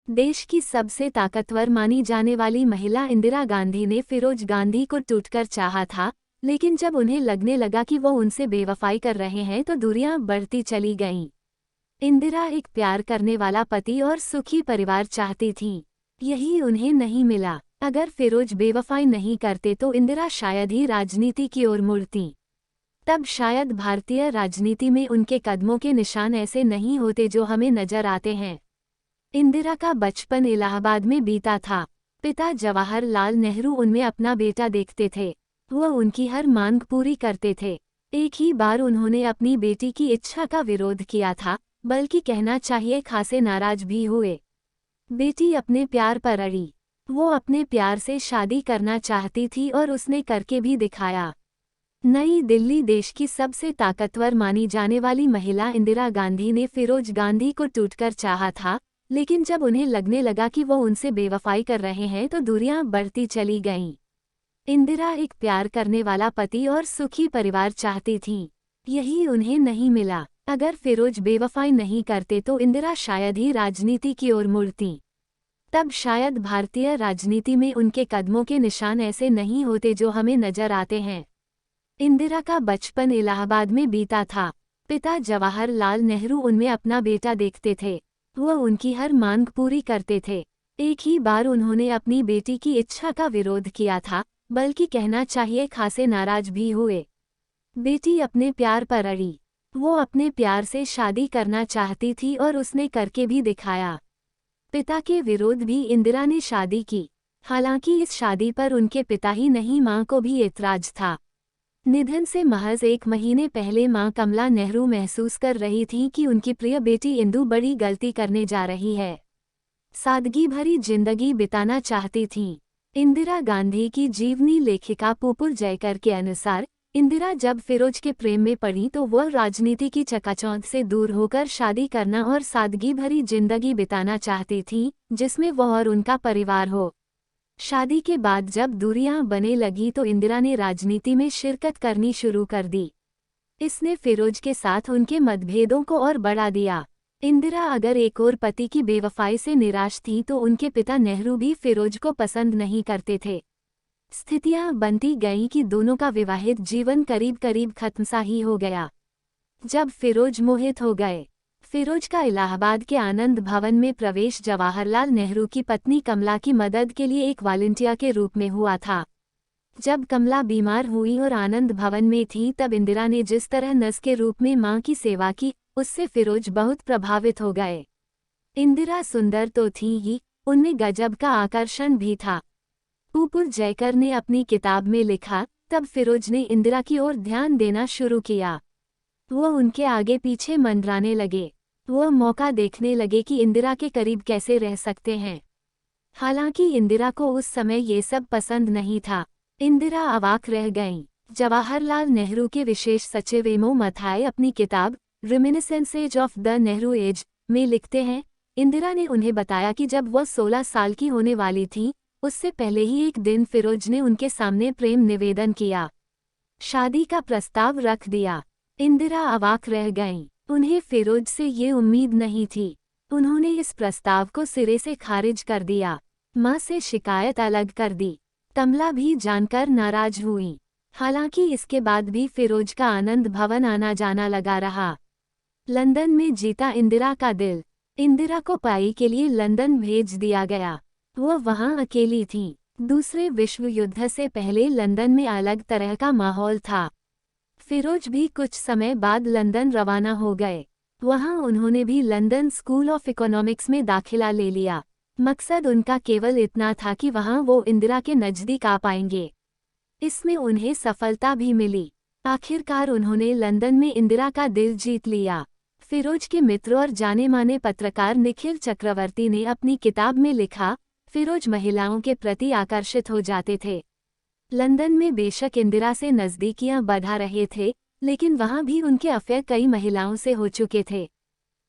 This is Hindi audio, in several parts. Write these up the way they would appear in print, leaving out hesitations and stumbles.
देश की सबसे ताकतवर मानी जाने वाली महिला इंदिरा गांधी ने फिरोज गांधी को टूटकर चाहा था, लेकिन जब उन्हें लगने लगा कि वो उनसे बेवफाई कर रहे हैं तो दूरियां बढ़ती चली गईं। इंदिरा एक प्यार करने वाला पति और सुखी परिवार चाहती थीं। यही उन्हें नहीं मिला। अगर फिरोज बेवफाई नहीं करते तो इंदिरा शायद ही राजनीति की ओर मुड़ती। तब शायद भारतीय राजनीति में उनके कदमों के निशान ऐसे नहीं होते जो हमें नजर आते हैं। इंदिरा का बचपन इलाहाबाद में बीता था। पिता जवाहरलाल नेहरू उनमें अपना बेटा देखते थे। वह उनकी हर मांग पूरी करते थे। एक ही बार उन्होंने अपनी बेटी की इच्छा का विरोध किया था, बल्कि कहना चाहिए खासे नाराज भी हुए। बेटी अपने प्यार पर अड़ी। वो अपने प्यार से शादी करना चाहती थी और उसने करके भी दिखाया। नई दिल्ली देश की सबसे ताकतवर मानी जाने वाली महिला इंदिरा गांधी ने फिरोज गांधी को टूटकर चाहा था, लेकिन जब उन्हें लगने लगा कि वो उनसे बेवफाई कर रहे हैं तो दूरियां बढ़ती चली गईं। इंदिरा एक प्यार करने वाला पति और सुखी परिवार चाहती थीं। यही उन्हें नहीं मिला। अगर फिरोज बेवफाई नहीं करते तो इंदिरा शायद ही राजनीति की ओर मुड़ती। तब शायद भारतीय राजनीति में उनके कदमों के निशान ऐसे नहीं होते जो हमें नजर आते हैं। इंदिरा का बचपन इलाहाबाद में बीता था। पिता जवाहरलाल नेहरू उनमें अपना बेटा देखते थे। वह उनकी हर मांग पूरी करते थे। एक ही बार उन्होंने अपनी बेटी की इच्छा का विरोध किया था, बल्कि कहना चाहिए खासे नाराज भी हुए। बेटी अपने प्यार पर अड़ी। वो अपने प्यार से शादी करना चाहती थी और उसने करके भी दिखाया। पिता के विरोध भी इंदिरा ने शादी की। हालांकि इस शादी पर उनके पिता ही नहीं, मां को भी ऐतराज था। निधन से महज एक महीने पहले मां कमला नेहरू महसूस कर रही थीं कि उनकी प्रिय बेटी इंदु बड़ी गलती करने जा रही है। सादगी भरी जिंदगी बिताना चाहती थीं। इंदिरा गांधी की जीवनी लेखिका पुपुल जयकर के अनुसार, इंदिरा जब फिरोज के प्रेम में पड़ी तो वह राजनीति की चकाचौंध से दूर होकर शादी करना और सादगी भरी जिंदगी बिताना चाहती थीं, जिसमें वह और उनका परिवार हो। शादी के बाद जब दूरियां बने लगी तो इंदिरा ने राजनीति में शिरकत करनी शुरू कर दी। इसने फिरोज के साथ उनके मतभेदों को और बढ़ा दिया। इंदिरा अगर एक और पति की बेवफाई से निराश थी तो उनके पिता नेहरू भी फिरोज को पसंद नहीं करते थे। स्थितियां बनती गईं कि दोनों का विवाहित जीवन करीब करीब खत्म सा ही हो गया। जब फिरोज मोहित हो गए। फिरोज का इलाहाबाद के आनंद भवन में प्रवेश जवाहरलाल नेहरू की पत्नी कमला की मदद के लिए एक वॉलंटियर के रूप में हुआ था। जब कमला बीमार हुई और आनंद भवन में थी तब इंदिरा ने जिस तरह नर्स के रूप में मां की सेवा की, उससे फिरोज बहुत प्रभावित हो गए। इंदिरा सुंदर तो थी ही, उनमें गजब का आकर्षण भी था। पुपुल जयकर ने अपनी किताब में लिखा, तब फिरोज ने इंदिरा की ओर ध्यान देना शुरू किया। वह उनके आगे पीछे मंडराने लगे। वह मौका देखने लगे कि इंदिरा के करीब कैसे रह सकते हैं। हालांकि इंदिरा को उस समय ये सब पसंद नहीं था। इंदिरा अवाक रह गईं। जवाहरलाल नेहरू के विशेष सचिव एमओ मथाई अपनी किताब रिमिनिसेंसेज ऑफ द नेहरू एज में लिखते हैं, इंदिरा ने उन्हें बताया कि जब वह 16 साल की होने वाली थी, उससे पहले ही एक दिन फिरोज ने उनके सामने प्रेम निवेदन किया। शादी का प्रस्ताव रख दिया। इंदिरा अवाक रह गईं। उन्हें फिरोज से ये उम्मीद नहीं थी। उन्होंने इस प्रस्ताव को सिरे से खारिज कर दिया। मां से शिकायत अलग कर दी। कमला भी जानकर नाराज हुई। हालांकि इसके बाद भी फिरोज का आनंद भवन आना जाना लगा रहा। लंदन में जीता इंदिरा का दिल। इंदिरा को पाई के लिए लंदन भेज दिया गया। वह वहां अकेली थी। दूसरे विश्व युद्ध से पहले लंदन में अलग तरह का माहौल था। फिरोज भी कुछ समय बाद लंदन रवाना हो गए। वहां उन्होंने भी लंदन स्कूल ऑफ इकोनॉमिक्स में दाखिला ले लिया। मकसद उनका केवल इतना था कि वहां वो इंदिरा के नज़दीक आ पाएंगे। इसमें उन्हें सफलता भी मिली। आखिरकार उन्होंने लंदन में इंदिरा का दिल जीत लिया। फिरोज के मित्र और जाने माने पत्रकार निखिल चक्रवर्ती ने अपनी किताब में लिखा, फिरोज महिलाओं के प्रति आकर्षित हो जाते थे। लंदन में बेशक इंदिरा से नज़दीकियां बढ़ा रहे थे, लेकिन वहां भी उनके अफेयर कई महिलाओं से हो चुके थे।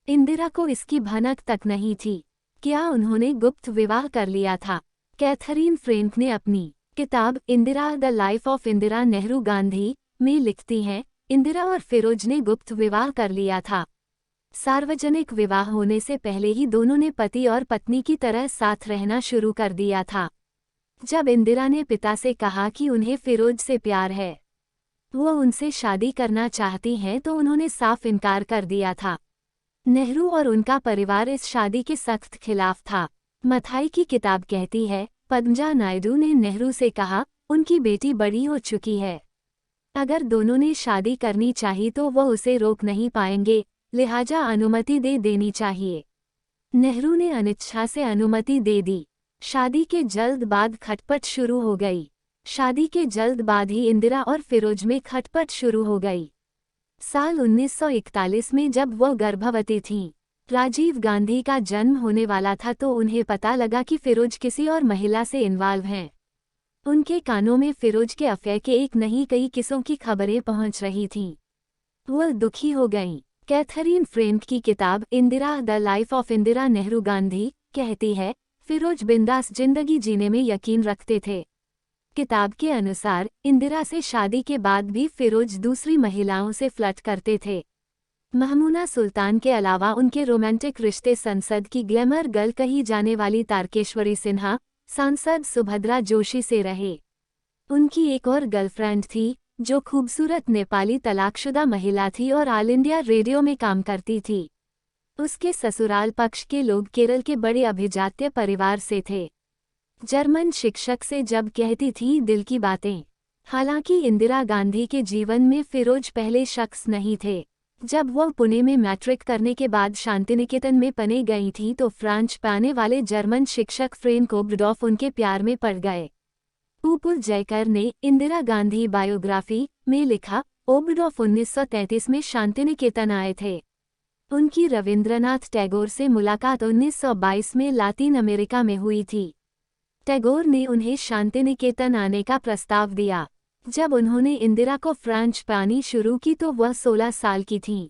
इंदिरा को इसकी भनक तक नहीं थी। क्या उन्होंने गुप्त विवाह कर लिया था? कैथरीन फ्रेंक ने अपनी किताब Indira the life of Indira Nehru Gandhi में लिखती हैं, इंदिरा और फिरोज ने गुप्त विवाह कर लिया था। सार्वजनिक विवाह होने से पहले ही दोनों ने पति और पत्नी की तरह साथ रहना शुरू कर दिया था। जब इंदिरा ने पिता से कहा कि उन्हें फिरोज से प्यार है, वो उनसे शादी करना चाहती हैं, तो उन्होंने साफ इनकार कर दिया था। नेहरू और उनका परिवार इस शादी के सख्त खिलाफ था। मथाई की किताब कहती है, पद्मजा नायडू ने नेहरू से कहा, उनकी बेटी बड़ी हो चुकी है, अगर दोनों ने शादी करनी चाहिए तो वो उसे रोक नहीं पाएंगे, लिहाजा अनुमति दे देनी चाहिए। नेहरू ने अनिच्छा से अनुमति दे दी। शादी के जल्द बाद खटपट शुरू हो गई। शादी के जल्द बाद ही इंदिरा और फिरोज में खटपट शुरू हो गई। साल 1941 में जब वो गर्भवती थीं, राजीव गांधी का जन्म होने वाला था, तो उन्हें पता लगा कि फिरोज किसी और महिला से इन्वॉल्व हैं। उनके कानों में फिरोज के अफेयर के एक नहीं कई किस्सों की खबरें पहुंच रही थीं। वो दुखी हो गईं। कैथरीन फ्रेंक की किताब Indira the life of Indira Nehru Gandhi कहती है, फिरोज बिंदास जिंदगी जीने में यकीन रखते थे। किताब के अनुसार इंदिरा से शादी के बाद भी फिरोज दूसरी महिलाओं से फ्लर्ट करते थे। महमूना सुल्तान के अलावा उनके रोमांटिक रिश्ते संसद की ग्लैमर गर्ल कही जाने वाली तारकेश्वरी सिन्हा, सांसद सुभद्रा जोशी से रहे। उनकी एक और गर्लफ्रेंड थी, जो खूबसूरत नेपाली तलाकशुदा महिला थी और ऑल इंडिया रेडियो में काम करती थी। उसके ससुराल पक्ष के लोग केरल के बड़े अभिजात्य परिवार से थे। जर्मन शिक्षक से जब कहती थी दिल की बातें। हालांकि इंदिरा गांधी के जीवन में फिरोज पहले शख्स नहीं थे। जब वह पुणे में मैट्रिक करने के बाद शांतिनिकेतन में पने गई थी, तो फ्रांच पाने वाले जर्मन शिक्षक फ्रेंक ओबर्डॉफ उनके प्यार में पड़ गए। उपल जयकर ने इंदिरा गांधी बायोग्राफी में लिखा, ओबर्डॉफ 1933 में शांतिनिकेतन आए थे। उनकी रविंद्रनाथ टैगोर से मुलाकात 1922 में लातिन अमेरिका में हुई थी। टैगोर ने उन्हें शांतिनिकेतन आने का प्रस्ताव दिया। जब उन्होंने इंदिरा को फ्रेंच पानी शुरू की तो वह 16 साल की थीं।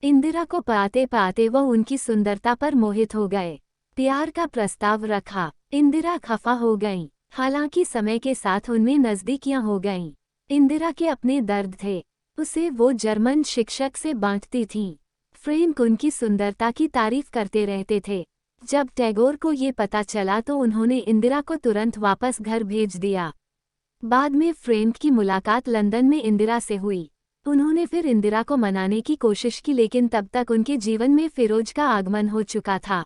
इंदिरा को पाते पाते वह उनकी सुंदरता पर मोहित हो गए। प्यार का प्रस्ताव रखा। इंदिरा खफा हो गईं। हालांकि समय के साथ उनमें नज़दीकियां हो गईं। इंदिरा के अपने दर्द थे, उसे वो जर्मन शिक्षक से बांटती थीं। फ्रेंक उनकी सुंदरता की तारीफ करते रहते थे। जब टैगोर को ये पता चला तो उन्होंने इंदिरा को तुरंत वापस घर भेज दिया। बाद में फ्रेंक की मुलाकात लंदन में इंदिरा से हुई। उन्होंने फिर इंदिरा को मनाने की कोशिश की, लेकिन तब तक उनके जीवन में फिरोज का आगमन हो चुका था।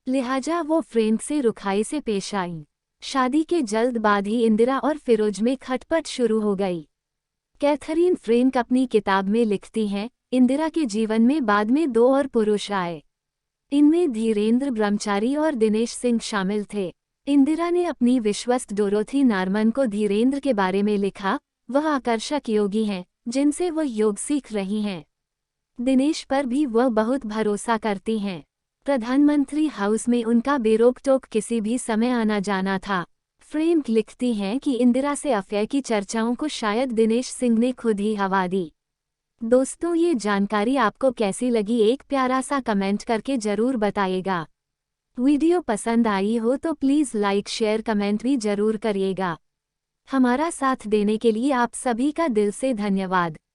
लिहाजा वो फ्रेंक से रुखाई से पेश आईं। शादी के जल्द बाद ही इंदिरा और फिरोज में खटपट शुरू हो गई। कैथरीन फ्रेंक अपनी किताब में लिखती हैं, इंदिरा के जीवन में बाद में 2 और पुरुष आए। इनमें धीरेंद्र ब्रह्मचारी और दिनेश सिंह शामिल थे। इंदिरा ने अपनी विश्वस्त डोरोथी नार्मन को धीरेंद्र के बारे में लिखा, वह आकर्षक योगी हैं, जिनसे वह योग सीख रही हैं। दिनेश पर भी वह बहुत भरोसा करती हैं। प्रधानमंत्री हाउस में उनका बेरोक-टोक किसी भी समय आना जाना था। फ्रेंक लिखती हैं कि इंदिरा से अफेयर की चर्चाओं को शायद दिनेश सिंह ने खुद ही हवा दी। दोस्तों, ये जानकारी आपको कैसी लगी, एक प्यारा सा कमेंट करके ज़रूर बताइएगा। वीडियो पसंद आई हो तो प्लीज़ लाइक शेयर कमेंट भी ज़रूर करिएगा। हमारा साथ देने के लिए आप सभी का दिल से धन्यवाद।